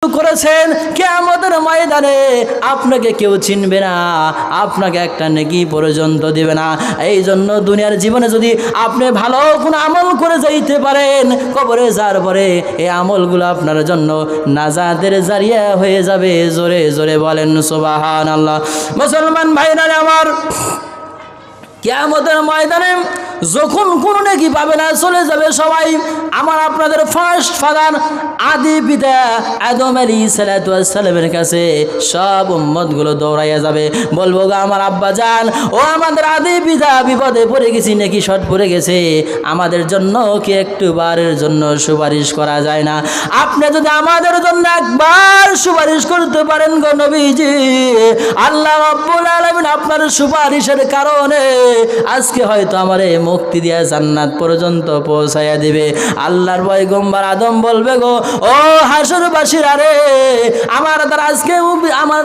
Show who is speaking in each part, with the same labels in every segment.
Speaker 1: করেছেন, কিয়ামতের ময়দানে আপনাকে কেউ চিনবে না, আপনাকে একটা নেকি পর্যন্ত দিবে না। এই জন্য দুনিয়ার জীবনে যদি আপনি ভালো কোনো আমল করে যাইতে পারেন, কবরে যাওয়ার পরে এই আমলগুলো আপনার জন্য নাজাতের জারিয়া হয়ে যাবে। জোরে জোরে বলেন সুবহানাল্লাহ। মুসলমান ভাইরা আমার, কিয়ামতের ময়দানে যখন কোনো নেকি পাবে না, চলে যাবে সবাই। আমার আপনাদের ফার্স্ট ফাদার আদি পিতা আদম আলাইহিস সালামের কাছে সব উম্মতগুলো দৌড়াইয়া যাবে, বলবো গো আমার আব্বা জান, ও আমাদের আদি পিতা, বিপদে পড়ে গেছি, নাকি শর্ট পড়ে গেছে, আমাদের জন্য কি একটু বারের জন্য সুপারিশ করা যায় না? আপনি যদি আমাদের জন্য একবার সুপারিশ করতে পারেন গো নবীজি, আল্লাহ রাব্বুল আলামিন আপনার সুপারিশের কারণে আজকে হয়তো আমারে মুক্তি দিয়া জান্নাত পর্যন্ত পৌঁছাইয়া দিবে। আল্লাহর পয়গম্বর আদম বলবে গো, ও হাসরবাসীরা রে, আমার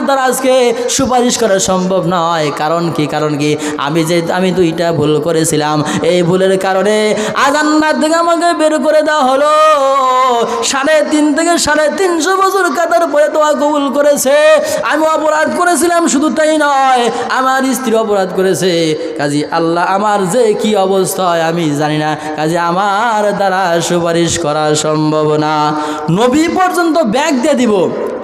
Speaker 1: দ্বারা আজকে সুপারিশ করা সম্ভব নয়। কারণ কি আমি দুইটা ভুল করেছিলাম, এই ভুলের কারণে জান্নাত থেকে আমাকে বের করে দেওয়া হলো। 3.5 থেকে 350 বছর কাতার পরে দোয়া কবুল করেছে। আমি অপরাধ করেছিলাম, শুধু তাই নয়, আমার স্ত্রী অপরাধ করেছে। কাজী আল্লাহ আমার যে কি অবস্থা হয় আমি জানি না, কাজে আমার দ্বারা সুপারিশ করা সম্ভব না। নবী পর্যন্ত ব্যাগ দিয়ে দিব,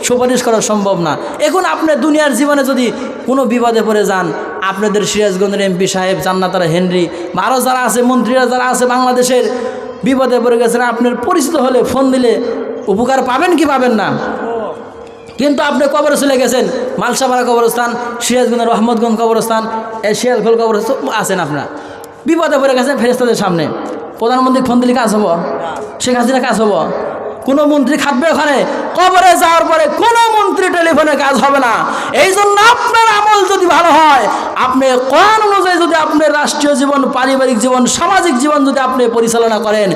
Speaker 1: সুপারিশ করা সম্ভব না। এখন আপনি দুনিয়ার জীবনে যদি কোনো বিপদে পড়ে যান, আপনাদের সিরাজগঞ্জের এমপি সাহেব, জান্নাতারা হেনরি, আরও যারা আছে, মন্ত্রীরা যারা আছে বাংলাদেশের, বিপদে পড়ে গেছেন, আপনার পরিচিত হলে ফোন দিলে উপকার পাবেন কি পাবেন না? কিন্তু আপনি কবরে চলে গেছেন, মালসাপাড়া কবরস্থান, সিরাজগঞ্জের রহমতগঞ্জ কবরস্থান, শিয়ালখোল কবরস্থান আছেন, আপনার বিপদে পড়ে গেছেন ফেরেশতাদের সামনে, প্রধানমন্ত্রী ফোন দিলে কাজ হবো? শেখ হাসিনা কাজ হবো? কোনো মন্ত্রী খাটবে ওখানে? কবরে যাওয়ার পরে কোনো মন্ত্রী টেলিফোনে কাজ হবে না। এই জন্য আপনার আমল যদি ভালো হয়, আপনি কোরআন অনুযায়ী যদি আপনার রাষ্ট্রীয় জীবন, পারিবারিক জীবন, সামাজিক জীবন যদি আপনি পরিচালনা করেন,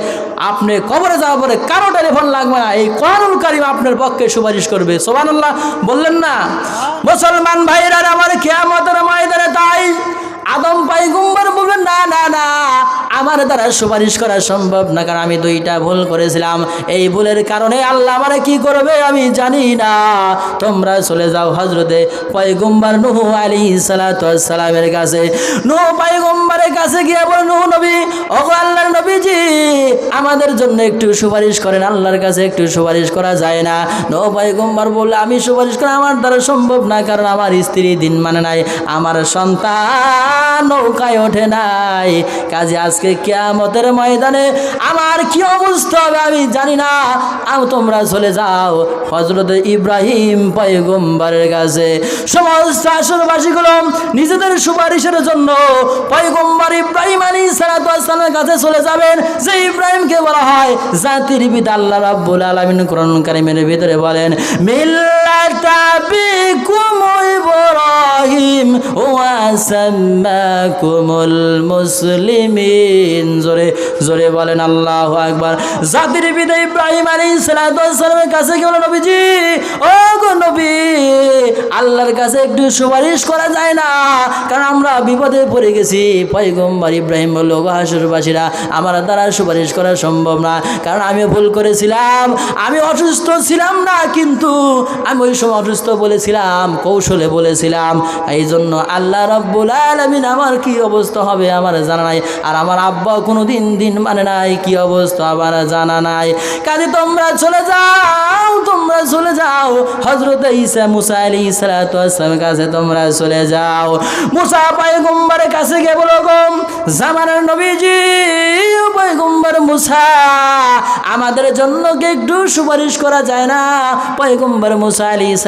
Speaker 1: আপনি কবরে যাওয়ার পরে কারো টেলিফোন লাগবে না, এই কোরআনুল কারীম আপনার পক্ষে সুপারিশ করবে। সুবহানাল্লাহ বললেন না? মুসলমান ভাইরা আমার, কিয়ামতের ময়দানে তাই আদম পয়গম্বর বলবেন, না না না, আমার দ্বারা সুপারিশ করা সম্ভব না, কারণ আমি দুইটা ভুল করেছিলাম। এই ভুলের কারণে আল্লাহ আমারে কি করবে আমি জানি না। তোমরা চলে যাও হযরতে পয়গম্বর নূহ আলাইহিস সালামের কাছে। নূহ পয়গম্বরের কাছে গিয়ে বলে, নূহ নবী, ওগো আল্লাহর নবীজি, আমাদের জন্য একটু সুপারিশ করেন, আল্লাহর কাছে একটু সুপারিশ করা যায় না? নূহ পয়গম্বর বললে, আমি সুপারিশ করা আমার দ্বারা সম্ভব না, কারণ আমার স্ত্রী দিন মানে নাই, আমার সন্তান নৌকায় ওঠে নাই। কাজে আজকে কিয়ামতের ময়দানে আমার কি অবস্থা হবে আমি জানি না। তোমরা চলে যাও হযরত ইব্রাহিম পয়গম্বরের কাছে। সমস্ত আসরবাসীগুলো নিজেদের সুপারিশের জন্য পয়গম্বর ইব্রাহিম আলাইহিস সালামের কাছে চলে যাবেন, যে ইব্রাহিমকে বলা হয় জাতির পিতা। আল্লাহ রাব্বুল আলামিন কোরআন কারীমের ভিতরে বলেন, মিল্লাতা বিকুম ইব্রাহিম ওয়া সাম্মাকুমুল মুসলিমিন। জোরে জোরে বলেন আল্লাহু আকবার। জাতির পিতা ইব্রাহিম আলাইহিস সালামের কাছে কি বলে, নবীজি, ও গো নবী, আল্লাহর কাছে একটু সুপারিশ করা যায় না, কারণ আমরা বিপদে পড়ে গেছি। পয়গম্বর ইব্রাহিম বলল, গো হাসরবাসীরা, আমার দ্বারা সুপারিশ করা সম্ভব না, কারণ আমি ভুল করেছিলাম, আমি অসুস্থ ছিলাম না, কিন্তু আমি ওই সময় অসুস্থ বলেছিলাম, কৌশলে বলেছিলাম। এই জন্য আল্লাহ রাব্বুল আলামিন আমার কি অবস্থা হবে আমার জানা নাই, আর আমার আব্বা কোনো দিন মানে নাই, কি অবস্থা আমার জানা নাই। কাজে তোমরা চলে যাও হযরত মুসা আলাইহিস সালামের কাছে, তোমরা চলে যাও। মুসা পয়গম্বরের কাছে গিয়ে বলো, গো জামানের নবীজি, পয়গম্বর মুসা, আমাদের জন্য কি একটু সুপারিশ করা যায় না? পয়গম্বর মুসা আলাইহিস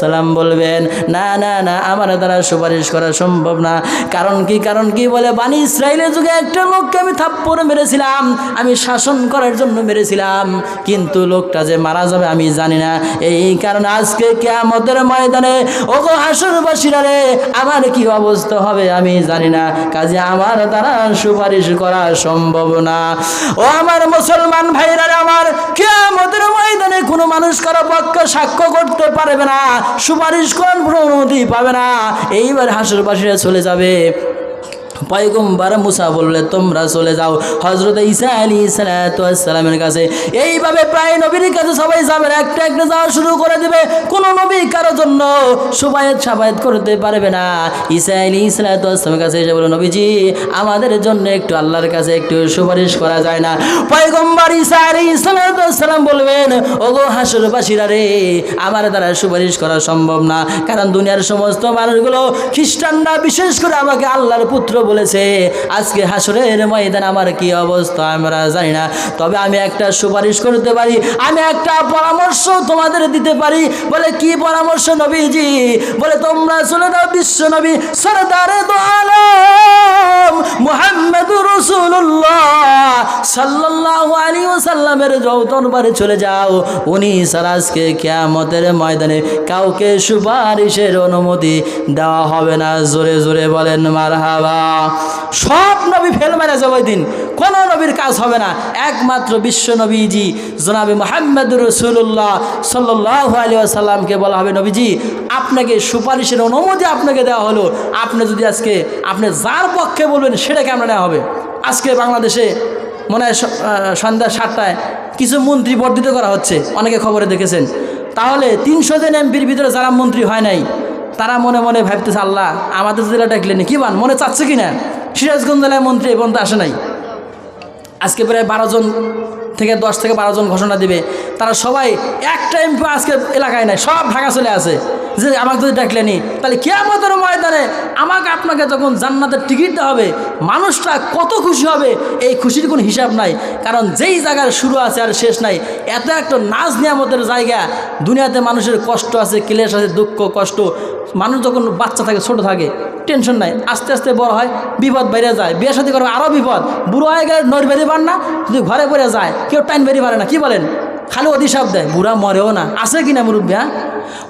Speaker 1: সালাম বলবেন, না না না, আমার দ্বারা সুপারিশ করা সম্ভব না। কারণ কি বলে, বানি ইসরাইলের যুগে একটা লোককে আমি থাপ্পড় মেরেছিলাম, আমি শাসন করার জন্য মেরেছিলাম, কিন্তু লোকটা যে মারা যাবে আমি জানি না। এই কারণে আজকে কিয়ামতের ময়দানে ওগো হাসরবাসীরা রে, আমার কি অবস্থা হবে আমি জানি না, কাজে আমার দ্বারা সুপারিশ করা সম্ভব না। ও আমার মুসলমান ভাইরা, আমার কিয়ামতের ময়দানে কোনো মানুষ কারো পক্ষে সাক্ষ্য করতে পারবে না, সুপারিশ করার অনুমতি পাবে না। এইবার হাসরবাসীরা চলে যাবে পয়গম্বর মুসা বললে তোমরা চলে যাও হযরত ঈসা আলাইহিস সালামের কাছে। এইভাবে প্রায় নবীর কাছে সবাই যাবে, একটা একটা যাওয়া শুরু করে দেবে। কোনো নবী কারোর জন্য সাবায়াত করতে পারবে না। ঈসা আলাইহিস সালামের কাছে এসে বলল, নবীজি আমাদের জন্য একটু আল্লাহর কাছে একটু সুপারিশ করা যায় না? পয়গম্বর ঈসা আলাইহিস সালাম বলবেন, ওগো হাসরবাসীরা রে, আমার দ্বারা সুপারিশ করা সম্ভব না, কারণ দুনিয়ার সমস্ত মানুষগুলো খ্রিস্টানরা বিশেষ করে আমাকে আল্লাহর পুত্র বলেছে। আজকে হাসরের ময়দান আমার কি অবস্থা আমরা জানি না, তবে আমি একটা সুপারিশ করতে পারি, আমি একটা পরামর্শ তোমাদের দিতে পারি। বলে কি পরামর্শ নবীজি? বলে তোমরা চলে যাও বিশ্ব নবী সরদারে দো আলম মুহাম্মদুর রাসূলুল্লাহ সাল্লাল্লাহু আলাইহি ওয়াসাল্লামের দরবারে চলে যাও। উনি ছাড়া আজকে কিয়ামতের ময়দানে কাউকে সুপারিশের অনুমতি দেওয়া হবে না। জোরে জোরে বলেন মারহাবা। সব নবী ফেল মেরে যাবে ওই দিন, কোনো নবীর কাজ হবে না, একমাত্র বিশ্ব নবীজি জনাবে মুহাম্মদুর রাসূলুল্লাহ সাল্লাল্লাহু আলাইহি ওয়াসাল্লামকে বলা হবে, নবীজি আপনাকে সুপারিশের অনুমতি আপনাকে দেওয়া হলো, আপনি যদি আজকে আপনি যার পক্ষে বলবেন সেটাকে আমরা নেওয়া হবে। আজকে বাংলাদেশে মনে হয় সন্ধ্যা 7টায় কিছু মন্ত্রী বর্ধিত করা হচ্ছে, অনেকে খবরে দেখেছেন। তাহলে 300 জন এমপির ভিতরে যারা মন্ত্রী হয় নাই তারা মনে মনে ভাবতেছে, আল্লাহ আমাদের জেলা ডাকলেন কি বান মনে চাচ্ছে কিনা? সিরাজগঞ্জ জেলায় মন্ত্রী এই পর্যন্ত আসে নাই। আজকে প্রায় 10 থেকে 12 জন ঘোষণা দিবে, তারা সবাই একটা এমপি আজকে এলাকায় নাই, সব ঢাকা চলে আসে যে আমাকে যদি ডাকলেনি। তাহলে কিয়ামতের ময়দানে আমাকে আপনাকে যখন জান্নাতের টিকিট দেওয়া হবে, মানুষটা কত খুশি হবে, এই খুশির কোনো হিসাব নাই। কারণ যেই জায়গার শুরু আছে আর শেষ নাই, এত একটা নাজ নিয়ামতের জায়গা। দুনিয়াতে মানুষের কষ্ট আছে, ক্লেশ আছে, দুঃখ কষ্ট। মানুষ যখন বাচ্চা থাকে, ছোট থাকে, টেনশন নাই, আস্তে আস্তে বড় হয়, বিপদ বেড়ে যায়, বিয়ে শাদী করবে আরও বিপদ, বুড়ো হয়ে গেলে নড় বেরিয়ে পার না, যদি ঘরে পড়ে যায় কেউ টাইম বেরিয়ে পারে না। কি বলেন? খালি অধিশাপ দেয়, বুড়া মরেও না। আছে কিনা মুরব্বী? হ্যাঁ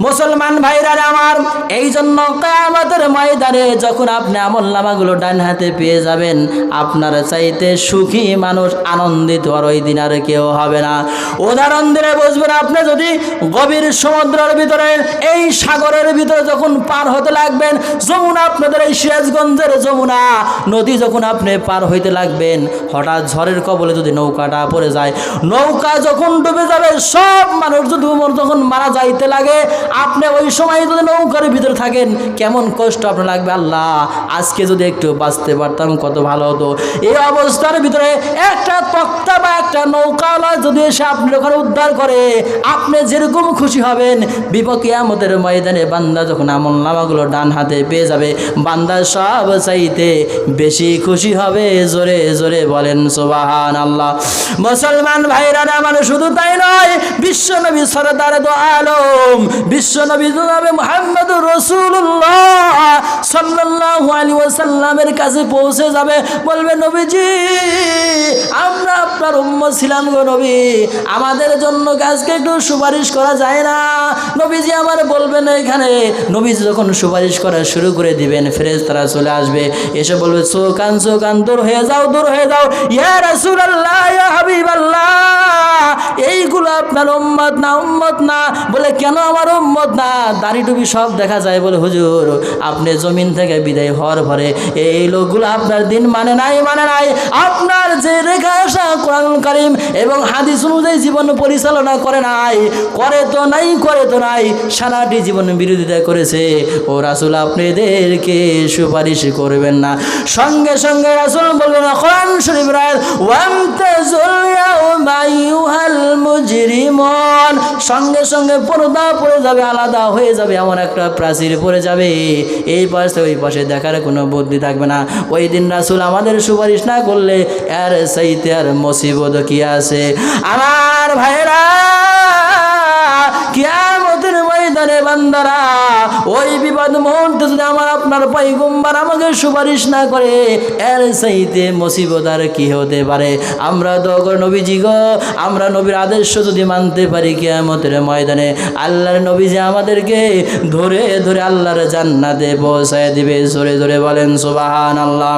Speaker 1: মুসলমান ভাইরা আমার, এই জন্য কিয়ামতের ময়দানে যখন আপনি আমলনামাগুলো ডান হাতে পেয়ে যাবেন, আপনার চাইতে সুখী মানুষ, আনন্দিত আর ওই দিন আর কেউ হবে না। উদাহরণ দিলে বুঝবেন, আপনি যদি গভীর সমুদ্রের ভিতরে, এই সাগরের ভিতরে যখন পার হতে লাগবেন, যমুনা, আপনাদের এই সিরাজগঞ্জের যমুনা নদী যখন আপনি পার হইতে লাগবেন, হঠাৎ ঝড়ের কবলে যদি নৌকাটা পড়ে যায়, নৌকা যখন ডুবে যাবে, সব মানুষ যদি যখন মারা যাইতে লাগে, আপনি ওই সময় যদি নৌকার ভিতরে থাকেন, কেমন কষ্ট আপনার লাগবে। আল্লাহ আজকে যদি একটু বাঁচতে পারতাম কত ভালো হতো। এই অবস্থার ভিতরে একটা তক্তা বা একটা নৌকাওয়ালা যদি এসে আপনার ওখানে উদ্ধার করে, আপনি যেরকম খুশি হবেন। কিয়ামতের ময়দানে বান্দা যখন আমলনামাগুলো ডান হাতে পেয়ে যাবে, বান্দা সব চাইতে বেশি খুশি হবে। জোরে জোরে বলেন সুবহানাল্লাহ। মুসলমান ভাইরা আমার, শুধু তাই নয়, বিশ্বনবী সরদারে দো আলম, বিশ্বনবী জনাবে মুহাম্মদুর রাসূলুল্লাহ সাল্লাল্লাহু আলাইহি ওয়াসাল্লামের কাছে পৌঁছে যাবে, বলবে, নবীজি আমরা আপনার উম্মত ছিলাম গো নবী, আমাদের জন্য আজকে একটু সুপারিশ করা যায় না? নবীজি আমার বলবেন এখানে। নবীজি যখন সুপারিশ করা শুরু করে দিবেন, ফেরেশতারা চলে আসবে, এসে বলবে, চোকান দূর হয়ে যাও, দূর হয়ে যাও, ইয়া রাসূলুল্লাহ, ইয়া হাবিবাল্লাহ, এইগুলো আপনার উম্মত না, উম্মত না। বলে কেন আমার উম্মত না? দাড়ি টুপি সব দেখা যায়। বলে হুজুর আপনি জমিন থেকে বিদায় হওয়ার পরে এই লোকগুলো আপনার দিন মানে নাই, আপনার যে রেখা আসা কোরআন কারীম এবং হাদিস অনুযায়ী জীবন পরিচালনা করে তো নাই, সারাটি জীবন বিরোধিতা করেছে। ও রাসূল আপনি এদেরকে সুপারিশ করবেন না। সঙ্গে সঙ্গে রাসূল বলবেন, কোরআন শরীফের আয়াত, ওয়ামতাজুল ইয়াউমা আইয়ুহাল মুজরিমুন, সঙ্গে সঙ্গে পর্দা পড়ে যাবে, আলাদা হয়ে যাবে, এমন একটা প্রাচীর পড়ে যাবে, এই পাশে ওই পাশে দেখার কোনো বুদ্ধি থাকবে না। ওই দিন রাসূল আমাদের সুপারিশ না করলে এর চাইতে আর মুসিবত কি আছে? আমার ভাইরা, কিয়ামতের ময়দানে বান্দারা, ওই বিপদ মুহূর্তে যদি আমার আপনার পয়গম্বর আমাকে সুপারিশ না করে, এর চাইতে মুসিবত আর কি হতে পারে? আমরা তো নবীজি গো, আমরা নবীর আদর্শ যদি মানতে পারি, কিয়ামতের ময়দানে আল্লাহর নবীজি আমাদেরকে ধরে ধরে আল্লাহর জান্নাতে পৌঁছায় দিবে। জোরে জোরে বলেন সুবহানাল্লাহ।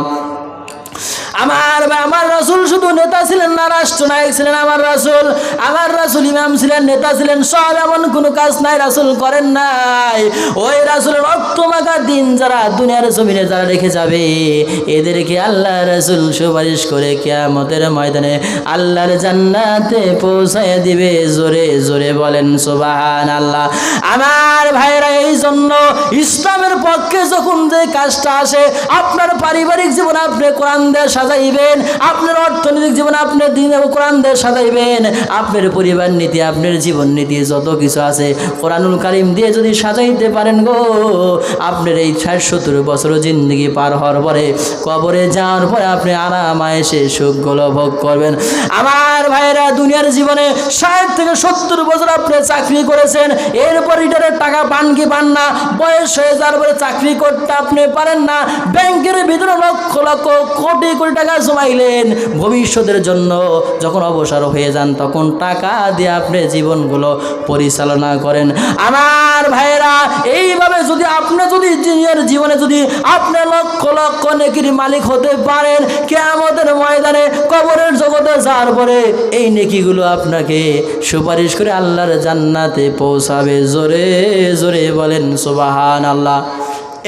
Speaker 1: আমার রাসূল শুধু নেতা ছিলেন না, রাষ্ট্রনায়ক ছিলেন আমার রাসূল ইমাম ছিলেন, নেতা ছিলেন, সব এমন কোনো কাজ নাই রাসূল করেন নাই। ওই রাসূলের রক্ত মাখা দিন যারা দুনিয়ার জমিনে যারা রেখে যাবে, এদেরকে আল্লাহ রাসূল সুপারিশ করে কিয়ামতের ময়দানে আল্লাহর জান্নাতে পৌঁছায় দিবে। জোরে জোরে বলেন সুবহানাল্লাহ। আমার ভাইরা, এই জন্য ইসলামের পক্ষে যখন যে কাজটা আসে, আপনার পারিবারিক জীবন আপনি কোরআন দিয়ে সাজাইবেন, আপনার অর্থনৈতিক জীবন আপনি দিনে কোরআন দিয়ে সাজাইবেন, আপনার পরিবার নীতি, আপনার জীবন নীতি যত কিছু আছে কোরআনুল কারীম দিয়ে যদি সাজাইতে পারেন গো, আপনার এই ৬০-৭০ বছর জিন্দগি পার হওয়ার পরে কবরে যাওয়ার পরে আপনি আরাম আয়েশে সুখগুলো ভোগ করবেন। আমার ভাইয়েরা, দুনিয়ার জীবনে ৬০ থেকে ৭০ বছর আপনি চাকরি করেছেন, এরপর রিটায়ারের টাকা পান কি পান না, বয়স হয়ে যাওয়ার পরে চাকরি করতে আপনি পারেন না, ব্যাংকের ভিতরে লক্ষ লক্ষ কোটি কোটি টাকা জমাইলেন ভবিষ্যতের জন্য, যখন অবসর হয়ে যান তখন টাকা দিয়ে আপনি জীবনগুলো পরিচালনা করেন। আমার ভাইয়েরা, এইভাবে যদি আপনি যদি দুনিয়ার জীবনে যদি আপনি লক্ষ লক্ষ নেকির মালিক হতে পারেন, কিয়ামতের ময়দানে কবরের জগতে যাওয়ার পরে এই নেকিগুলো আপনাকে সুপারিশ করে আল্লাহর জান্নাতে পৌঁছাবে। জোরে জোরে বলেন সুবহানাল্লাহ।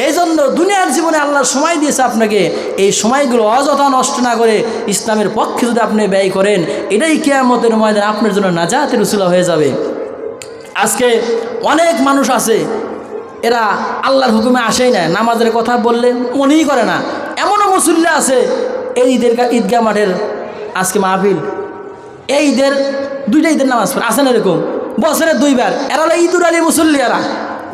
Speaker 1: এই জন্য দুনিয়ার জীবনে আল্লাহ সময় দিয়েছে আপনাকে, এই সময়গুলো অযথা নষ্ট না করে ইসলামের পক্ষে যদি আপনি ব্যয় করেন, এটাই কিয়ামতের ময়দানে আপনার জন্য নাজাতের উসিলা হয়ে যাবে। আজকে অনেক মানুষ আছে, এরা আল্লাহর হুকুমে আসেই না, নামাজের কথা বললে মনেই করে না। এমনও মুসল্লি আছে, এই ঈদগাহ মাঠের আজকে মাহফিল, এই ঈদের 2টা ঈদের নামাজ পড়ে আসেন, এরকম বছরে 2 বার। এরা হলো ঈদুল আলী মুসল্লি, এরা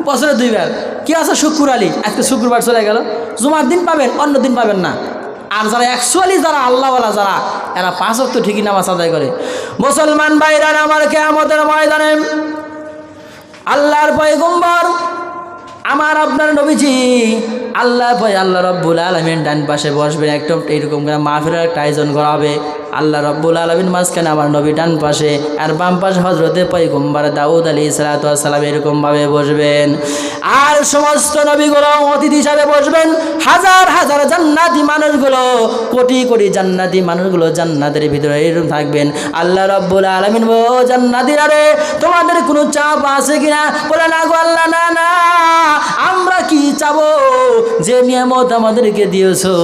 Speaker 1: বছরে 2 বার। কি আছে শুক্র আলী, আজকে শুক্রবার চলে গেল, জুমার দিন পাবেন, অন্য দিন পাবেন না। আর যারা অ্যাকচুয়ালি যারা আল্লাহওয়ালা যারা, এরা 5 ওয়াক্ত ঠিকই নামাজ আদায় করে। মুসলমান ভাইরা আমার, কিয়ামতের ময়দানে আল্লাহর পয়গম্বর আমার আপনার নবীজি আল্লাহ রাব্বুল আলামিন ডান পাশে বসবেন, একদম এইরকম করে মাহফিলের একটা আয়োজন করা হবে। আল্লাহ রাব্বুল আলামিন মাঝখানে, আমার নবী ডান পাশে, আর বাম পাশে হযরতে পয়গম্বর দাউদ আলাইহিস সালাতু ওয়াস সালাম এরকমভাবে বসবেন। আর সমস্ত নবীগুলো অতিথি হিসাবে বসবেন। হাজার হাজার জান্নাতি মানুষগুলো, কোটি কোটি জান্নাতি মানুষগুলো জান্নাতের ভিতরে এরকম থাকবেন। আল্লাহ রাব্বুল আলামিন, ও জান্নাতীরা রে, তোমাদের কোনো চাপ আছে কিনা? বলে না গো আল্লাহ, না না, আমরা কি চাবো? যে নিয়ামত আমাদেরকে দিয়েছো,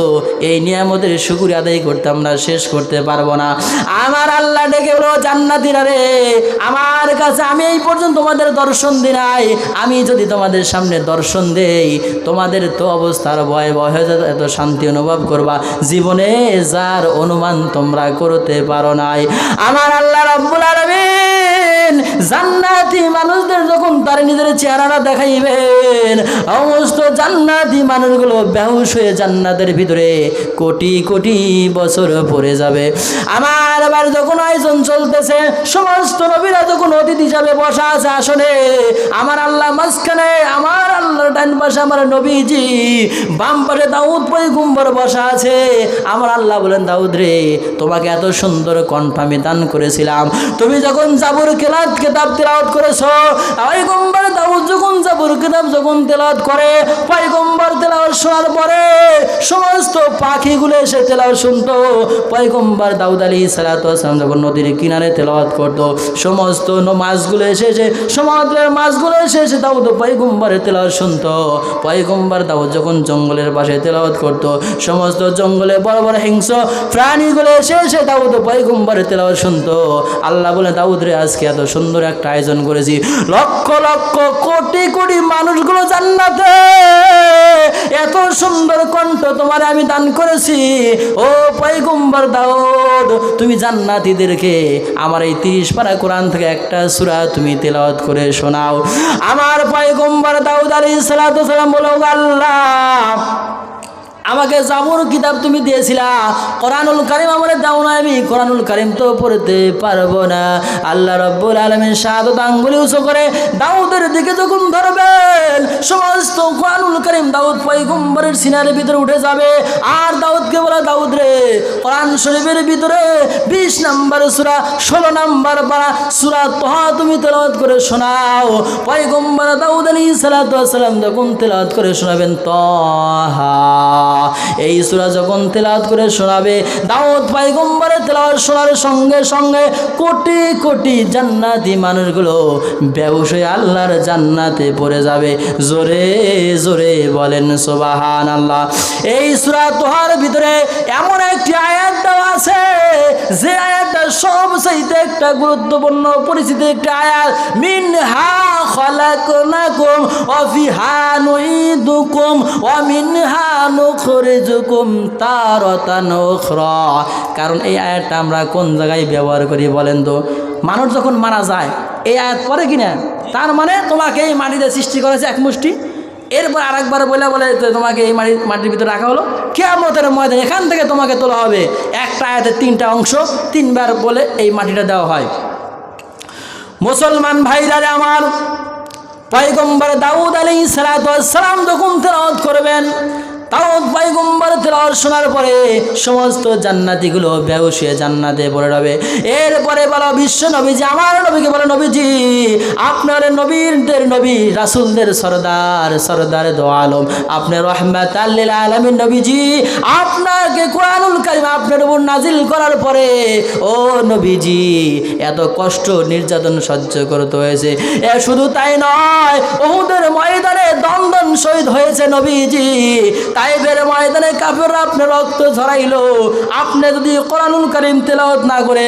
Speaker 1: এই নিয়ামতের শুকর আদায় করতে আমরা শেষ করতে পারবো না। আমার আল্লাহ ডেকে বলো, জান্নাতীরা রে, আমার কাছে আমি এই পর্যন্ত তোমাদের দর্শন দিই নাই, আমি যদি তোমাদের সামনে দর্শন দেই, তোমাদের তো অবস্থার ভয় হয়ে যাবে, এত শান্তি অনুভব করবা জীবনে যার অনুমান তোমরা করতে পারো নাই। আমার আল্লাহ রাব্বুল আলামিন জান্নাতি মানুষদের যখন তার নিজের চেহারাটা দেখাইবেন, সমস্ত জান্নাতি মানুষগুলো বেহুশ হয়ে জান্নাতের ভিতরে কোটি কোটি বছর পড়ে যাবে। আমার আবার যখন আয়োজন চলতেছে, সমস্ত নবীরা যখন অতিথি হিসাবে বসা আছে আসনে, আমার আল্লাহ মাঝখানে, আমার আল্লাহর ডান পাশে আমার নবীজি, বাম পাশে দাউদ পয়গম্বর বসা আছে। আমার আল্লাহ বলেন, দাউদ রে, তোমাকে এত সুন্দর কণ্ঠ আমি দান করেছিলাম, তুমি যখন জাবুর কিতাব তেলাওয়াত করেছো, পয়গম্বর দাউদ যখন জাবুর কিতাব যখন তেলাওয়াত করে, পয়গম্বর তেলাওয়াত শোনার পরে সমস্ত পাখিগুলো এসে তেলাওয়াত শুনতো। পয়গম্বর দাউদ আলাইহিস সালাতু ওয়াস সালাম যখন নদীর কিনারে তেলাওয়াত করতো, সমস্ত মাছগুলো এসে সমুদ্রের মাছগুলো এসে দাউদ পয়গম্বরের তেলাওয়াত শুনতো। পয়গম্বর দাউদ যখন জঙ্গলের পাশে তেলাওয়াত করতো, সমস্ত জঙ্গলে বড় বড় হিংস্র প্রাণীগুলো এসে দাউদ পয়গম্বরের তেলাওয়াত শুনতো। আল্লাহ বলে, দাউদ রে, আজকে এত সুন্দর একটা আয়োজন করেছি, লক্ষ লক্ষ কোটি কোটি মানুষগুলো জান্নাতে, এত সুন্দর কণ্ঠ তোমার আমি দান করেছি। ও পয়গম্বর দাউদ, তুমি জান্নাতীদেরকে আমার এই 30 পারা কোরআন থেকে একটা সূরা তুমি তেলাওয়াত করে শোনাও। আমার পয়গম্বর দাউদ আলাইহিস সালাতু ওয়াস সালাম বলো, আল্লাহ আমাকে জাবুর কিতাব তুমি দিয়েছিলা, কোরআনুল কারীম আমারে দাও না, আমি কোরআনুল কারীম তো পড়তে পারবো না। আল্লাহ রাব্বুল আলামিন শাহাদাত আঙ্গুলি উঁচু করে দাউদের দিকে যখন ধরবেন, সমস্ত কোরআনুল কারীম দাউদ পয়গম্বরের সিনার ভিতরে উঠে যাবে। আর দাউদকে বলে, দাউদ রে, কোরআন শরীফের ভিতরে 20 নম্বর সূরা 16 নম্বর পারা সূরা তাহা তুমি তেলাওয়াত করে শোনাও। পয়গম্বর দাউদ আলাইহিস সালাতু ওয়াস সালাম যখন তেলাওয়াত করে শোনাবেন, তাহা এই সূরা যখন তেলাওয়াত করে শোনাবে, দাউদ পয়গম্বরের তেলাওয়াত শোনার সঙ্গে সঙ্গে কোটি কোটি জান্নাতি মানুষগুলো বেহুশ হয়ে আল্লাহর জান্নাতে পড়ে যাবে। জোরে জোরে বলেন সুবহানাল্লাহ। এই সূরা তোহার ভিতরে এমন একটি আয়াত দেওয়া আছে, যে আয়াতটা সবচেয়ে একটা গুরুত্বপূর্ণ পরিচিত একটা আয়াত। মিনহা খালাকনাকুম ওয়া ফিহা নুঈদুকুম ওয়া মিনহা নুখরিজুকুম তারাতান উখরা। কারণ এই আয়াতটা আমরা কোন জায়গায় ব্যবহার করি বলেন তো? মানুষ যখন মারা যায় এই আয়াত পড়ে কিনা? তার মানে তোমাকে এই মাটিতে সৃষ্টি করেছে এক মুষ্টি, এরপর আরেকবার বলে তোমাকে এই মাটির ভিতরে রাখা হলো, কিয়ামতের ময়দানে এখান থেকে তোমাকে তোলা হবে। একটা আয়াতের তিনটা অংশ তিনবার বলে এই মাটিটা দেওয়া হয়। মুসলমান ভাইরা আমার, পয়গম্বর দাউদ আলাইহিস সালাম যখন তেলাওয়াত করবেন, দাউদ পয়গম্বর তেলাওয়াত শোনার পরে সমস্ত জান্নাতীগুলো বেহুশ হয়ে জান্নাতে পড়ে যাবে। এরপরে বলো বিশ্ব নবীজি, আমার নবীকে বলে, নবীজি আপনার নবীদের নবী, রাসূলদের সরদার, সরদার দো আলম, আপনি রহমাতাল লিল আলামিন নবীজি, আপনাকে কোরআনুল কারীম আপনার উপর নাজিল করার পরে ও নবীজি এত কষ্ট নির্যাতন সহ্য করতে হয়েছে। শুধু তাই নয়, উহুদের ময়দানে দন্দন শহীদ হয়েছে নবীজি, তাইফের ময়দানে কাফেররা আপনার রক্ত ঝরাইলো। আপনি যদি কোরআনুল কারীম তেলাওয়াত না করে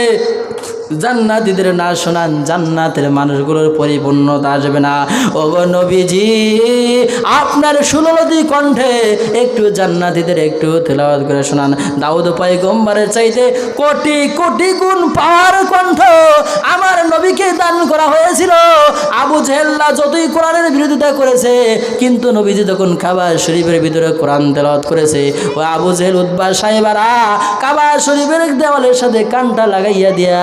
Speaker 1: জান্নাতীদের না শোনান, জান্নাতের মানুষগুলোর পরিপূর্ণতা আসবে না। ওগো নবীজি আপনার সুললিত কণ্ঠে একটু জান্নাতীদের একটু তেলাওয়াত করে শোনান। দাউদ পয়গম্বরের চাইতে কোটি কোটি গুণ পাওয়ার কণ্ঠ আমার নবীকে দান করা হয়েছিল। আবু জেহেল্লা যতই কোরআনের বিরোধিতা করেছে, কিন্তু নবীজি যখন কাবা শরীফের ভিতরে কোরআন তেলাওয়াত করেছে, ও আবু জেহেল উতবা সাহেবারা কাবা শরীফের দেওয়ালের সাথে কানটা লাগাইয়া দিয়া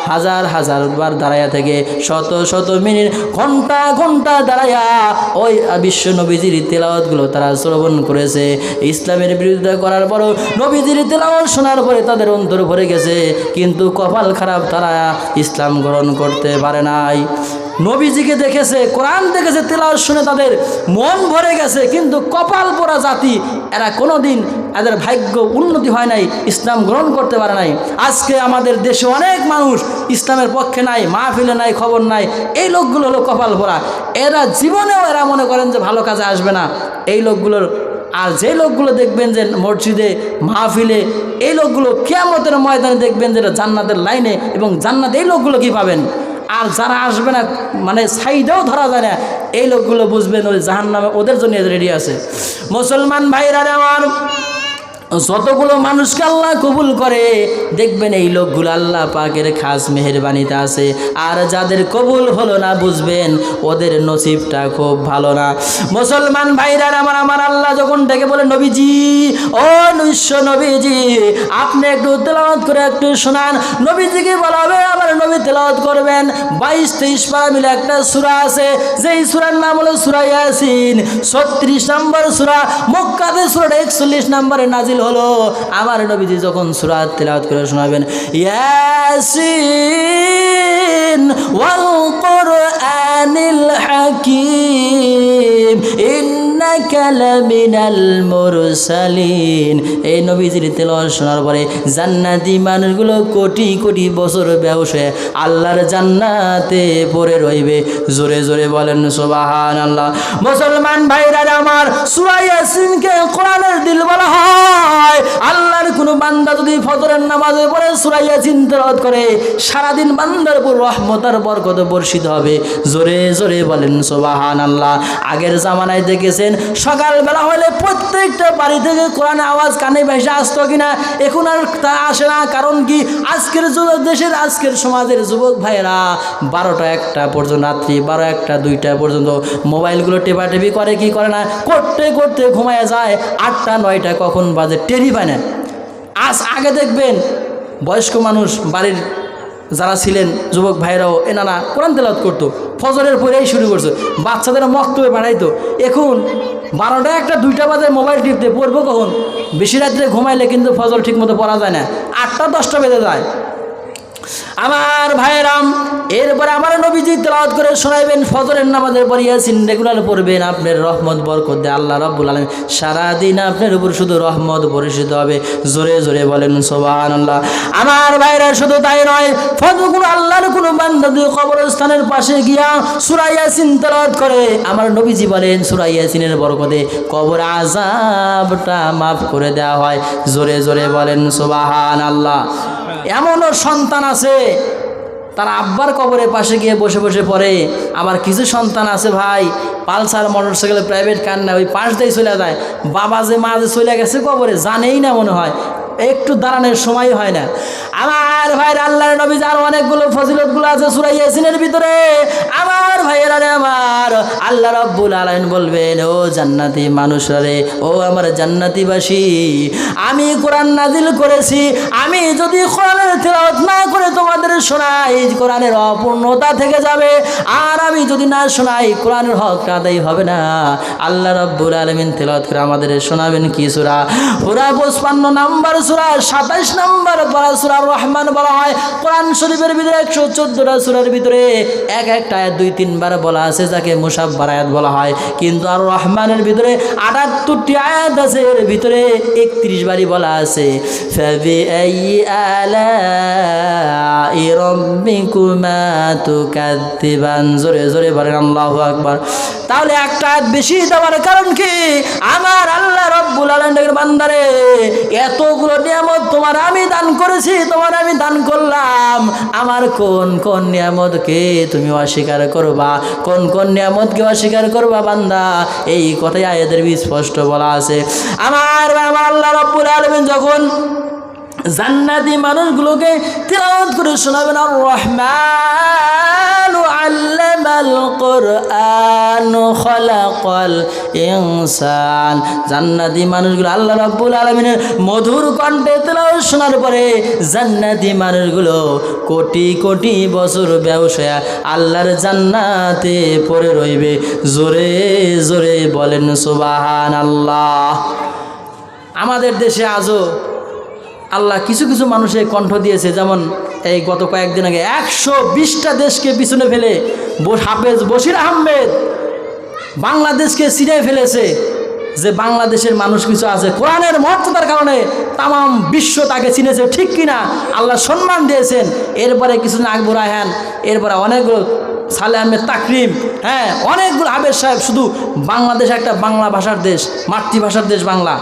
Speaker 1: হাজার হাজার বার দাঁড়াইয়া থেকে শত শত মিনিট ঘন্টা ঘন্টা দাঁড়াইয়া ওই বিশ্ব নবীজির তেলাওয়াতগুলো তারা শ্রবণ করেছে। ইসলামের বিরোধিতা করার পরও নবীজির তেলাওয়াত শোনার পরে তাদের অন্তর ভরে গেছে, কিন্তু কপাল খারাপ, তারা ইসলাম গ্রহণ করতে পারে নাই। নবীজিকে দেখেছে, কোরআন দেখেছে, তেলাওয়াত শুনে তাদের মন ভরে গেছে, কিন্তু কপাল পোড়া জাতি, এরা কোনোদিন এদের ভাগ্য উন্নতি হয় নাই, ইসলাম গ্রহণ করতে পারে নাই। আজকে আমাদের দেশে অনেক মানুষ ইসলামের পক্ষে নাই, মাহফিলে নাই, খবর নাই। এই লোকগুলো হলো কপাল পোড়া। এরা জীবনেও এরা মনে করেন যে ভালো কাজে আসবে না এই লোকগুলোর। আর যে লোকগুলো দেখবেন যে মসজিদে মাহফিলে, এই লোকগুলো কিয়ামতের ময়দানে দেখবেন যেটা জান্নাতের লাইনে, এবং জান্নাত এই লোকগুলো কি পাবেন। আর যারা আসবে না, মানে সাইডেও ধরা যায় না, এই লোকগুলো বুঝবেন ওই জাহান্নামে ওদের জন্য রেডি আছে। মুসলমান ভাইরা আমার, যতগুলো মানুষকে আল্লাহ কবুল করে দেখবেন এই লোকগুলো আল্লাহ পাকের খাস মেহেরবানিতে আছে। আর যাদের কবুল হলো না, বুঝবেন ওদের নসিবটা খুব ভালো না। মুসলমান ভাইরা আমার আল্লাহ যখন ডেকে বলে, নবীজি ও বিশ্ব নবীজি আপনি একটু তেলাওয়াত করে একটু শোনান, নবীজিকে বলা হবে আমার নবী তেলাওয়াত করবেন। 22-23 পারা মিলে একটা সূরা আছে, যেই সূরার নাম হলো সূরা ইয়াসিন। 36 নম্বর সূরা, মক্কাতে সূরাটা 41 নম্বরে নাজিল হলো। আমার নবীজি যখন সূরা তেলাওয়াত করে শোনাবেন, ইয়াসিন ওয়াল কুরআনিল হাকীম ইন্নাকা লামিনাল মুরসালিন। এই নবীজির তেলাওয়াত শোনার পরে জান্নাতি মানুষগুলো কোটি কোটি বছর বেহুশ হয়ে আল্লাহর জান্নাতে পড়ে রইবে। জোরে জোরে বলেন সুবহানাল্লাহ। মুসলমান ভাইরা আমার, সূরা ইয়াসিনকে কোরআনের দিল বলা হয়। আল্লাহর কোনো বান্দা যদি ফজরের নামাজে পড়ে সূরা ইয়াসিন তেলাওয়াত করে, সারাদিন বান্দার উপর রহমতের বরকত বর্ষিত হবে। জোরে জোরে বলেন সুবহানাল্লাহ। আগের জামানায় দেখেছেন সকালবেলা হলে প্রত্যেকটা বাড়ি থেকে কোরআনের আওয়াজ কানে ভেসে আসতো কিনা? এখন আর তা আসে না। কারণ কি? আজকের দেশের আজকের সমাজের যুবক ভাইয়েরা 12টা-1টা পর্যন্ত, রাত্রি 12-1টা-2টা পর্যন্ত মোবাইলগুলো টেপাটেপি করে, কি করে না, করতে করতে ঘুমায় যায়। 8টা-9টা কখন বাজে টেরি পায় না। আগে দেখবেন বয়স্ক মানুষ বাড়ির যারা ছিলেন যুবক ভাইরাও এনারা কোরআন তেলাওয়াত করতো, ফজরের পরেই শুরু করছে, বাচ্চাদের মক্তবে পাঠাইতো। এখন 12টা-1টা-2টা বাজে মোবাইল টিপতে, পড়বো কখন? বেশি রাত্রে ঘুমাইলে কিন্তু ফজর ঠিক মতো পড়া যায় না, 8টা-10টা বেজে যায়। আমার ভাইরাম, এরপরে আমার নবীজি তেলাওয়াত করে শোনাইবেন ফজরের নামাজের পর ইয়াসিন রেগুলার পড়বেন। আপনার রহমত বরকত দিয়ে আল্লাহ রাব্বুল আলামিন সারাদিন আপনার উপর শুধু রহমত বর্ষিত হবে। জোরে জোরে বলেন সুবহানাল্লাহ। আমার ভাইরা শুধু তাই নয়, ফজর কোন আল্লাহর কোন বান্দা যদি কবরস্থানের পাশে গিয়া সূরা ইয়াসিন তেলাওয়াত করে, আমার নবীজি বলেন সূরা ইয়াসিনের বরকতে কবর আযাবটা মাফ করে দেওয়া হয়। জোরে জোরে বলেন সুবহানাল্লাহ। এমনও সন্তান আছে তার আব্বার কবরের পাশে গিয়ে বসে বসে পড়ে। আবার কিছু সন্তান আছে ভাই, পালসার মোটরসাইকেলে প্রাইভেট কার না, ওই পাশ দিয়ে চলে যায়। বাবা যে মা যে চলে গেছে কবরে জানেই না মনে হয়, একটু দাঁড়ানোর সময় হয় না। আমার ভাইয়ের আল্লাহর নবী যার অনেকগুলো ফজিলতগুলো আছে সূরা ইয়াসিনের ভিতরে। আমার ভাইয়েরা রে, আমার আল্লাহ রাব্বুল আলামিন বলবেন, ও জান্নাতি মানুষরা রে, ও আমার জান্নাতিবাসী, আমি কোরআন নাজিল করেছি, আমি যদি কোরআনের তেলাওয়াত না করে তোমাদের শোনাই, কোরআনের অপূর্ণতা থেকে যাবে। আর আমি যদি না শোনাই, কোরআনের হকটা আদায় হবে না। আল্লাহ রাব্বুল আলামিন তেলাওয়াত করে আমাদের শোনাবেন কি সূরা? পুরা 55 নম্বর সূরা, 27 নম্বর পারা সূরা রহমান বলা হয়। কোরআন শরীফের ভিতরে 114টা সূরার ভিতরে এক একটা আয়াত 2-3 বার বলা আছে, যাকে মুসাব্বার আয়াত বলা হয়। কিন্তু আর রহমানের ভিতরে 78টি আয়াত আছে, এর ভিতরে 31 বারই বলা আছে ফাবিআইয়ি আলাই রাব্বিকুমা তুকাদ্দিবান। জোরে জোরে বলেন আল্লাহু আকবার। তাহলে একটা আয়াত বেশি দেওয়ার কারণ কি? আমার আল্লাহ রাব্বুল আলামিনের বান্দারে, এতগুলো নিয়ামত তোমার আমি দান করেছি, তোমার আমি দান করলাম, আমার কোন কোন নিয়ামতকে তুমি অস্বীকার করবা, কোন কোন নিয়ামতকে অস্বীকার করবা বান্দা, এই কথাই আয়াতের স্পষ্ট বলা আছে। আমার আল্লাহ রাব্বুল আলামিন যখন জান্নাতি মানুষগুলোকে তেলাওয়াত করে শোনাবেন, আর রহমান আল্লামাল কুরআন খলাকাল ইনসান, জান্নাতি মানুষগুলো আল্লাহ রাব্বুল আলামিনের মধুর কণ্ঠে তেলাওয়াত শোনার পরে জান্নাতি মানুষগুলো কোটি কোটি বছর ব্যবসায় আল্লাহর জান্নাতে পড়ে রইবে। জোরে জোরে বলেন সুবহানাল্লাহ। আমাদের দেশে আজও আল্লাহ কিছু কিছু মানুষের কণ্ঠ দিয়েছে, যেমন এই গত কয়েকদিন আগে 120টা দেশকে পিছনে ফেলে হাফেজ বশির আহমেদ বাংলাদেশকে ছিঁড়ে ফেলেছে। যে বাংলাদেশের মানুষ কিছু আছে কোরআনের মর্যাদার কারণে তামাম বিশ্ব তাকে চিনেছে, ঠিক কিনা? আল্লাহ সম্মান দিয়েছেন। এরপরে কিছুদিন আকবর আয়হান, এরপরে অনেকগুলো সালে আহমেদ তাকরিম, হ্যাঁ অনেকগুলো হাফেজ সাহেব। শুধু বাংলাদেশ একটা বাংলা ভাষার দেশ, মাতৃভাষার দেশ বাংলা,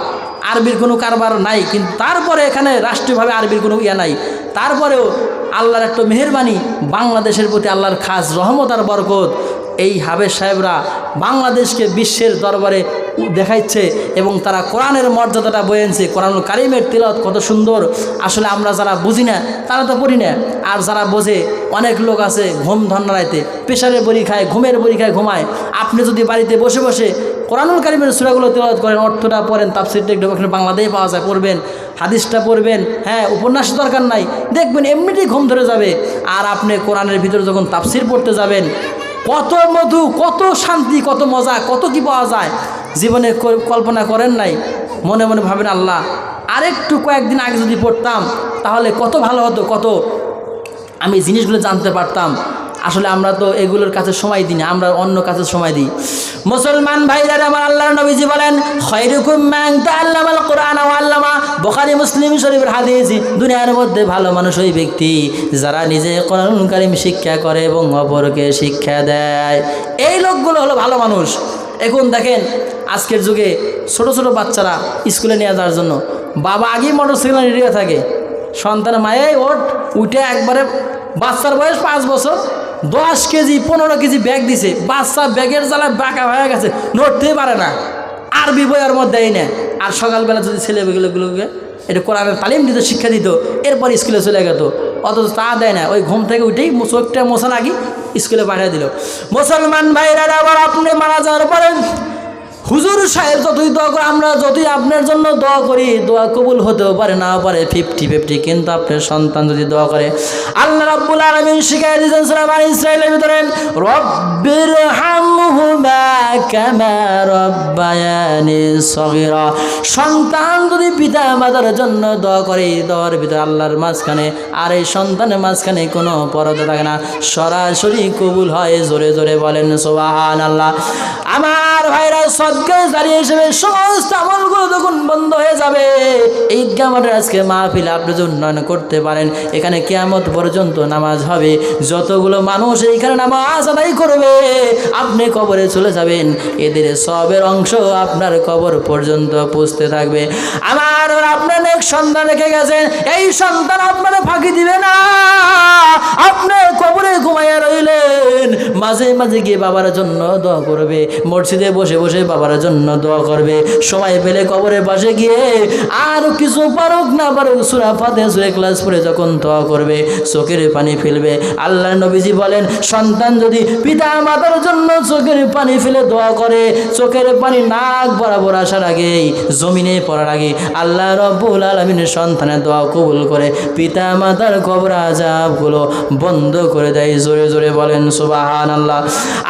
Speaker 1: আরবির কোনো কারবার নাই, কিন্তু তারপরে এখানে রাষ্ট্রীয়ভাবে আরবির কোনো ইয়া নাই। তারপরেও আল্লাহর একটা মেহেরবানি, বাংলাদেশের প্রতি আল্লাহর খাস রহমত আর বরকত, এই হাফেজ সাহেবরা বাংলাদেশকে বিশ্বের দরবারে দেখাইছে এবং তারা কোরআনের মর্যাদাটা বয়েছে। কোরআনুল কারিমের তিলাওয়াত কত সুন্দর। আসলে আমরা যারা বুঝি না তারা তো পড়ি না, আর যারা বোঝে অনেক লোক আছে ঘুম ধন্নারাইতে প্রেশারের বড়ি খায়, ঘুমের বড়ি খায়, ঘুমায়। আপনি যদি বাড়িতে বসে বসে কোরআনুল কারিমের সূরাগুলো তিলাওয়াত করেন, অর্থটা পড়েন, তাফসীরটা একটু বাংলাতেই পাওয়া যায়, পড়বেন, হাদিসটা পড়বেন, হ্যাঁ উপন্যাস দরকার নাই, দেখবেন এমনিতেই ঘুম ধরে যাবে। আর আপনি কোরআনের ভিতরে যখন তাফসীর পড়তে যাবেন, কত মধু, কত শান্তি, কত মজা, কত কি পাওয়া যায় জীবনে কল্পনা করেন নাই। মনে মনে ভাবেন আল্লাহ আরেকটু কয়েকদিন আগে যদি পড়তাম তাহলে কত ভালো হতো, কত আমি জিনিসগুলো জানতে পারতাম। আসলে আমরা তো এগুলোর কাছে সময় দিই না, আমরা অন্য কাছে সময় দিই। মুসলমান ভাইরা আমার আল্লাহর নবীজি বলেন, খায়রুকুম মান তাআল্লামাল কুরআন ওয়া আল্লামা। বুখারী মুসলিম শরীফের হাদিস। দুনিয়ার মধ্যে ভালো মানুষ ওই ব্যক্তি যারা নিজে কোরআনুল কারীম শিক্ষা করে এবং অপরকে শিক্ষা দেয়। এই লোকগুলো হলো ভালো মানুষ। এখন দেখেন আজকের যুগে ছোট ছোট বাচ্চারা স্কুলে নিয়ে যাওয়ার জন্য বাবা আগেই মোটরসাইকেল নিয়ে থাকে, সন্তান মায়ে উঠে একবারে, বাচ্চার বয়স 5 বছর, 10 কেজি 15 কেজি ব্যাগ দিছে, বাচ্চা ব্যাগের জ্বালায় বাঁকা হয়ে গেছে, নড়তেই পারে না, আরবি বইয়ের মধ্যেই নেয়। আর সকালবেলা যদি ছেলেগুলোকে এটা কোরআনের তালিম দিত, শিক্ষা দিত, এরপর স্কুলে চলে গেত, অথচ তা দেয় না। ওই ঘুম থেকে উঠেই চোখটা মশা লাগি স্কুলে পাঠিয়ে দিল। মুসলমান ভাইরা আবার আপনি মারা যাওয়ার পরে হুজুর সাহেব যতই দোয়া করে, আমরা যতই আপনার জন্য দোয়া করি, দোয়া কবুল হতেও পারে, নাও পারে, 50-50। কিন্তু আপনার সন্তান যদি দোয়া করে, আল্লাহ রাব্বুল আলামিন শিখাই দিয়েছেন সূরা বনী ইসরাঈলের ভিতরে, রব্বিরহামহুমা কামা রাব্বায়ানি সগীরা। সন্তান যদি পিতা মাতার জন্য দোয়া করে, দোয়ার ভিতরে আল্লাহর মাঝখানে আর এই সন্তানের মাঝখানে কোনো পরদা থাকে না, সরাসরি কবুল হয়। জোরে জোরে বলেন সুবহানাল্লাহ। আমার ভাইরা, সদকায়ে জারিয়া হিসেবে সমস্ত আমলগুলো যখন বন্ধ হয়ে যাবে, ঈদগাহ মাঠের আজকে মাহফিল আপনি যদি উন্নয়ন করতে পারেন, এখানে কিয়ামত পর্যন্ত নামাজ হবে, যতগুলো মানুষ এইখানে নামাজ আদায় করবে আপনি কবরে চলে যাবেন, এদের সবের অংশ আপনার কবর পর্যন্ত পৌঁছতে থাকবে। আমার আপনার এক সন্তান রেখে গেছেন, এই সন্তান আপনারা ফাঁকি দিবে না। আপনি কবরে ঘুমাইয়া রইলেন, মাঝে মাঝে গিয়ে বাবার জন্য দোয়া করবে, মসজিদে বসে বসে বাবার জন্য দোয়া করবে, সময় পেলে কবরের পাশে গিয়ে আর কিছু পারুক না পারুক সূরা ফাতিহা সূরা ইখলাস পড়ে যখন দোয়া করবে, চোখের পানি ফেলবে। আল্লাহর নবীজি বলেন, সন্তান যদি পিতা মাতার জন্য চোখের পানি ফেলে দোয়া করে, চোখের পানি নাক বরাবর আসার আগেই, জমিনে পড়ার আগে আল্লাহ রব্বুল আলামিনের সন্তানের দোয়া কবুল করে পিতা মাতার কবর আযাবগুলো বন্ধ করে দেয়। জোরে জোরে বলেন সুবহানাল্লাহ।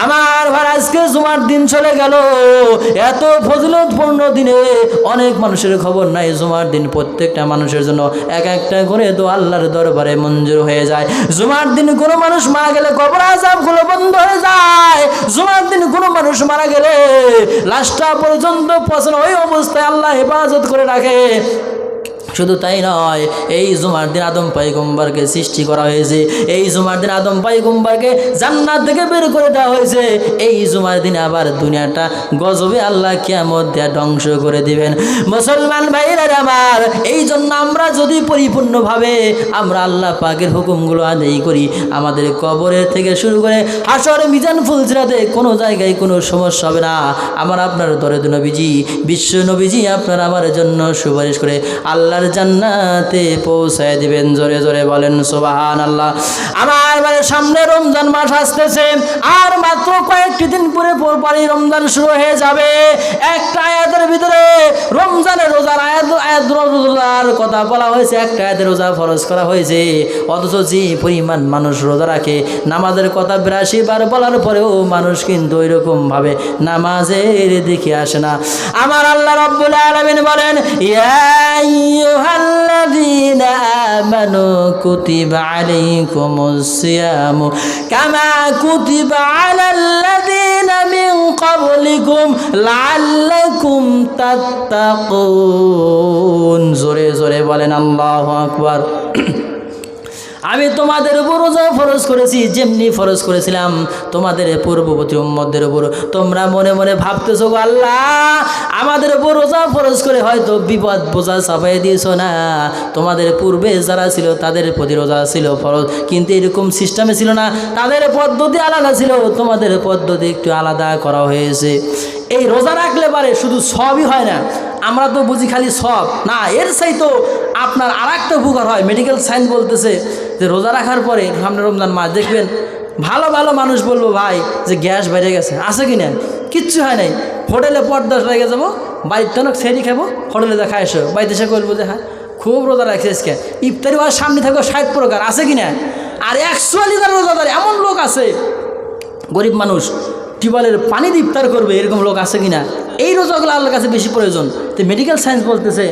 Speaker 1: আমার ভাই, আজকে জুমার দিন চলে গেল, এত ফজিলতপূর্ণ দিনে অনেক মানুষের খবর নাই। জুমার দিন প্রত্যেকটা মানুষের জন্য এক একটা করে দোয়া আল্লাহর দরবারে মঞ্জুর হয়ে যায়। জুমার দিন কোনো মানুষ মারা গেলে কবর আযাবগুলো বন্ধ হয়ে যায়। জুমার দিন কোনো মানুষ মারা গেলে লাশটা পর্যন্ত পচন ওই অবস্থায় আল্লাহ হেফাজত করে রাখে। শুধু তাই নয়, এই জুমার দিন আদম পয়গম্বরকে সৃষ্টি করা হয়েছে, এই জুমার দিন আদম পয়গম্বরকে জান্নাত থেকে বের করে দেওয়া হয়েছে। এই জুমার দিন আবার দুনিয়াটা গজবে আল্লাহ কিয়ামত দেয়া ধ্বংস করে দিবেন। মুসলমান ভাইরা আমার, এই জন্য আমরা যদি পরিপূর্ণভাবে আমরা আল্লাহ পাকের হুকুমগুলো আদায় করি, আমাদের কবরের থেকে শুরু করে হাসর মিজান ফুলসিরাতে কোনো জায়গায় কোনো সমস্যা হবে না। আমার আপনার দরদ নবীজি, বিশ্ব নবীজি আপনার আমার জন্য সুপারিশ করে আল্লাহ জান্নাতে পৌঁছায় দিবেন। জোরে জোরে বলেন সুবহানাল্লাহ। আমার সামনে রমজান মাস আসতেছে, আর মাত্র কয়েকটি দিন পরে পরপরই রমজান শুরু হয়ে যাবে। একটা আয়াতের ভিতরে রমজানের রোজার রোজার কথা বলা হয়েছে, একটা আয়াতের রোজা ফরজ করা হয়েছে। অথচ যে পরিমাণ মানুষ রোজা রাখে, নামাজের কথা 82 বার বলার পরেও মানুষ কিন্তু ওইরকম ভাবে নামাজের দিকে আসে না। আমার আল্লাহ রাব্বুল আলামিন বলেন, আইয়ুহাল্লাযীনা আমানু কুতিবা আলাইকুমুস সিয়ামু কামা কুতিবা আলাল্লাযীনা মিন ক্বাবলিকুম লাআল্লাকুম তাত্তাকুন। জোরে জোরে বলেন আল্লাহু আকবার। আমি তোমাদের উপর রোজা ফরজ করেছি, যেমনি ফরজ করেছিলাম তোমাদের পূর্ববর্তী উম্মতদের উপর। তোমরা মনে মনে ভাবতেছো, আল্লাহ আমাদের উপর রোজা ফরজ করে হয়তো বিপদ বোঝা চাপাই দিয়েছো না, তোমাদের পূর্বে যারা ছিল তাদের প্রতি রোজা ছিল ফরজ, কিন্তু এরকম সিস্টেমে ছিল না, তাদের পদ্ধতি আলাদা ছিল, তোমাদের পদ্ধতি একটু আলাদা করা হয়েছে। এই রোজা রাখলে পারে শুধু সবই হয় না, আমরা তো বুঝি খালি সব না, এর চাই তো আপনার আর একটা উপকার হয়। মেডিকেল সায়েন্স বলতেছে যে রোজা রাখার পরে সামনে রমজান মাস দেখবেন ভালো ভালো মানুষ বলবো ভাই যে গ্যাস বেড়ে গেছে, আছে কি না, কিচ্ছু হয় নাই, হোটেলে পর্দাস রেখে যাবো, বাড়িতে অনেক সেরি খাবো, হোটেলে দেখা এসো, বাড়িতে এসে বলবো যে হ্যাঁ খুব রোজা রাখছে আজকে, ইফতারি হওয়ার সামনে থাকবো 60 প্রকার, আছে কি না। আর 140 জন রোজাদার এমন লোক আছে, গরিব মানুষ টিউবওয়েলের পানি দিয়ে ইফতার করবে, এরকম লোক আছে কি না। এই রোজাগুলো আল্লাহর কাছে বেশি প্রয়োজন। তো মেডিকেল সায়েন্স বলতেছে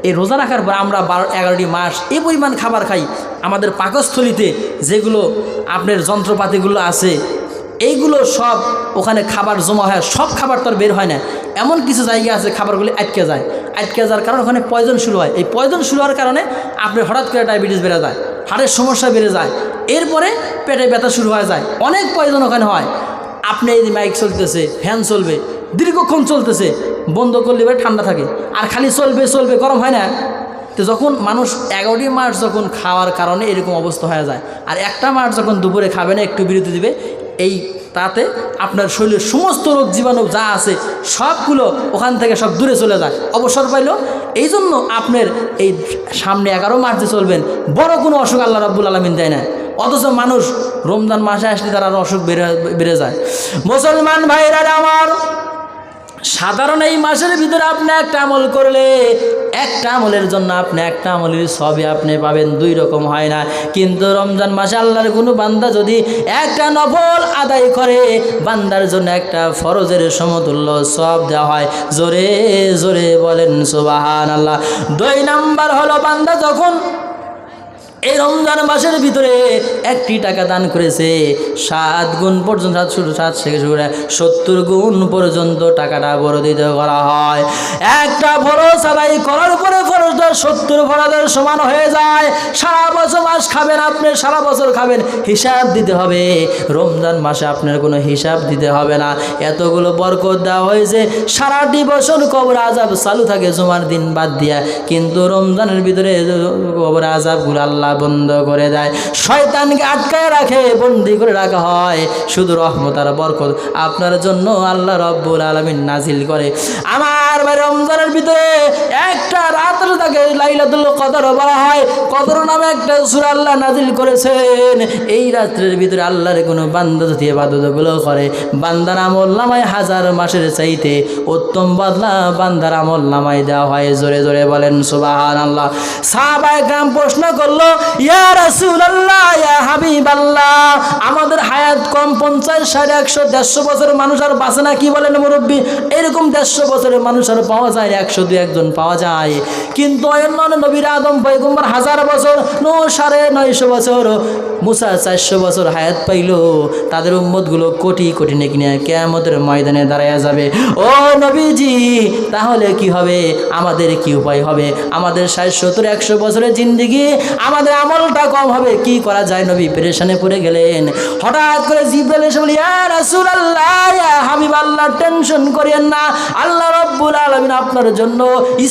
Speaker 1: এই রোজা রাখার পর আমরা 12-11টি মাস এই পরিমাণ খাবার খাই, আমাদের পাকস্থলিতে যেগুলো আপনার যন্ত্রপাতিগুলো আছে এইগুলো সব ওখানে খাবার জমা হয়, সব খাবার তো আর বের হয় না। এমন কিছু জায়গা আছে খাবারগুলি আটকে যায়, আটকে যাওয়ার কারণে ওখানে পয়জন শুরু হয়। এই পয়জন শুরু হওয়ার কারণে আপনার হঠাৎ করে ডায়াবেটিস বেড়ে যায়, হাড়ের সমস্যা বেড়ে যায়, এরপরে পেটে ব্যথা শুরু হয়ে যায়, অনেক পয়জন ওখানে হয়। আপনি এই মাইক চলতেছে, ফ্যান চলবে, দীর্ঘক্ষণ চলতেছে, বন্ধ করলে এবার ঠান্ডা থাকে, আর খালি চলবে চলবে, গরম হয় না। তো যখন মানুষ 11টি মাস যখন খাওয়ার কারণে এরকম অবস্থা হয়ে যায়, আর একটা মাস যখন দুপুরে খাবে না, একটু বিরতি দিবে, এই তাতে আপনার শরীরের সমস্ত রোগ জীবাণু যা আছে সবগুলো ওখান থেকে সব দূরে চলে যায়, অবসর পাইল। এই জন্য আপনার এই সামনে 11 মাস যে চলবেন, বড় কোনো অসুখ আল্লাহ রাব্বুল আলামিন দেয় না। অথচ মানুষ রমজান মাসে আসলে তার আরও অসুখ বেড়ে যায়। মুসলমান ভাইরা আমার, সাধারণ এই মাসের ভিতরে আপনি একটা আমল করলে একটা আমলের জন্য আপনি একটা আমলের সবই আপনি পাবেন, দুই রকম হয় না। কিন্তু রমজান মাসে আল্লাহর কোনো বান্দা যদি একটা নফল আদায় করে, বান্দার জন্য একটা ফরজের সমতুল্য সব দেওয়া হয়। জোরে জোরে বলেন সুবহানাল্লাহ। 2 নাম্বার হলো, বান্দা যখন এই রমজান মাসের ভিতরে 1টি টাকা দান করেছে, 7 গুণ পর্যন্ত, 7 থেকে শুরু করে 70 গুণ পর্যন্ত টাকাটা বর্ধিত করা হয়। একটা ফরজ আদায় করার পরে ফরজটা 70 ফরজের সমান হয়ে যায়। সারা বছর মাস খাবেন আপনি, সারা বছর খাবেন, হিসাব দিতে হবে। রমজান মাসে আপনার কোনো হিসাব দিতে হবে না। এতগুলো বরকত দেওয়া হয়েছে, সারাটি বছর কবর আযাব চালু থাকে জুমার দিন বাদ দিয়া, কিন্তু রমজানের ভিতরে কবর আযাবগুলো আল্লাহ বন্ধ করে দেয়। শয়তানকে আটকায় রাখে, বন্দি করে রাখা হয়। শুধু রহমত আর বরকত আপনার জন্য আল্লাহ রব্বুল আলামিন নাজিল করে। আমার ভাই, রমজানের ভিতরে একটা রাত তাকে লাইলাতুল কদর বলা হয়। কদর নামে একটা সূরা আল্লাহ নাজিল করেছেন। এই রাত্রের ভিতরে আল্লাহর কোনো বান্দা যদি ইবাদতগুলো করে, বান্দার আমল নামায় 1000 মাসের চাইতে উত্তম বদলা বান্দার আমল নামায় দেওয়া হয়। জোরে জোরে বলেন সুবহানাল্লাহ। সাহাবায়ে কেরাম প্রশ্ন করলো, ইয়া রাসূলুল্লাহ, ইয়া হাবিবাল্লাহ, আমাদের হায়াত কম, 50, 60, 100, 150 বছরের মানুষ আর বাঁচে না, কি বলেন মুরব্বী? এরকম 150 বছরের মানুষ আর পাওয়া যায়, 100-2 পাওয়া যায়। কিন্তু অন্যান্য নবীর আদম পয়গম্বর 1000 বছর, নূহ 950 বছর, মুসা 400 বছর হায়াত পাইল। তাদের উম্মতগুলো কোটি কোটি নেকি নিয়ে কিয়ামতের ময়দানে দাঁড়ায়া যাবে। ও নবীজি, তাহলে কি হবে? আমাদের কি উপায় হবে? আমাদের 60-70-100 বছরের জিন্দেগি, আমাদের আমলটা কম হবে, কি করা যায়? নবী পেরেশানে পড়ে গেলেন। হঠাৎ করে জিবরাইল এসে বলে, ইয়া রাসূলুল্লাহ, ইয়া হাবিবাল্লাহ, টেনশন করেন না, আল্লাহ রাব্বুল আলামিন আপনার জন্য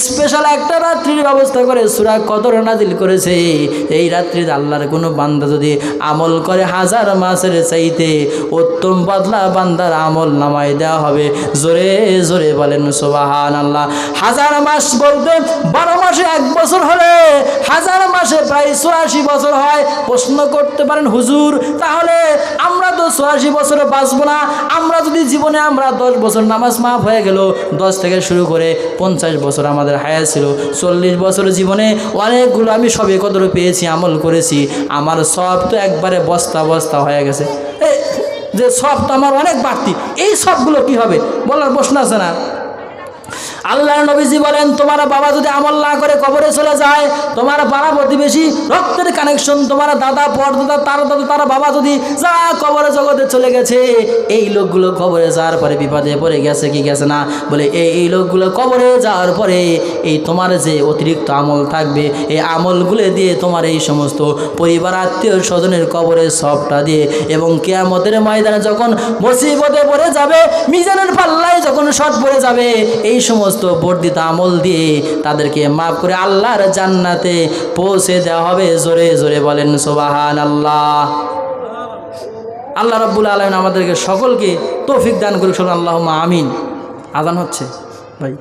Speaker 1: স্পেশাল একটা রাত্রির ব্যবস্থা করে সূরা কদর নাজিল করেছে। এই রাত্রিতে আল্লাহর কোনো বান্দা যদি আমল করে 1000 মাসের চাইতে উত্তম বদলা বান্দার আমল নামায় দেওয়া হবে। জোরে জোরে বলেন সুবহানাল্লাহ। 1000 মাস বলতে 12 মাসে 1 বছর হলে 1000 মাসে প্রায় 84 বছর হয়। প্রশ্ন করতে পারেন, হুজুর তাহলে আমরা তো 84 বছরে বাঁচবো না, আমরা যদি জীবনে আমরা 10 বছর নামাজ মাফ হয়ে গেল, 10 থেকে শুরু করে 50 বছর আমাদের হায়াত ছিল, 40 বছর জীবনে অনেকগুলো আমি সবে কদর পেয়েছি, আমল করেছি, আমার সব তো একবারে বস্তা বস্তা হয়ে গেছে, যে সব তো আমার অনেক বাড়তি, এই সবগুলো কি হবে? বলার প্রশ্ন আছে না? আল্লাহর নবীজি বলেন, তোমার বাবা যদি আমল না করে কবরে চলে যায়, তোমার পাড়া প্রতিবেশী রক্তের কানেকশন, তোমার দাদা পরদাদা তার দাদা তার বাবা যদি যা কবরে জগতে চলে গেছে, এই লোকগুলো কবরে যাওয়ার পরে বিপদে পড়ে গেছে কি গেছে না? বলে এই লোকগুলো কবরে যাওয়ার পরে এই তোমার যে অতিরিক্ত আমল থাকবে, এই আমলগুলো দিয়ে তোমার এই সমস্ত পরিবার আত্মীয় স্বজনের কবরে সবটা দিয়ে, এবং কিয়ামতের ময়দানে যখন মুসিবতে পড়ে যাবে, মিজানের পাল্লায় যখন শর্ট পড়ে যাবে, এই সমস্ত বর্ধিত আমল দিয়ে তাদেরকে মাফ করে আল্লাহর জান্নাতে পৌঁছে দেওয়া হবে। জোরে জোরে বলেন সুবহানাল্লাহ। আল্লাহ রাব্বুল আলামিন আমাদেরকে সকলকে তৌফিক দান করুক। আল্লাহুম্মা আমিন। আযান হচ্ছে ভাই।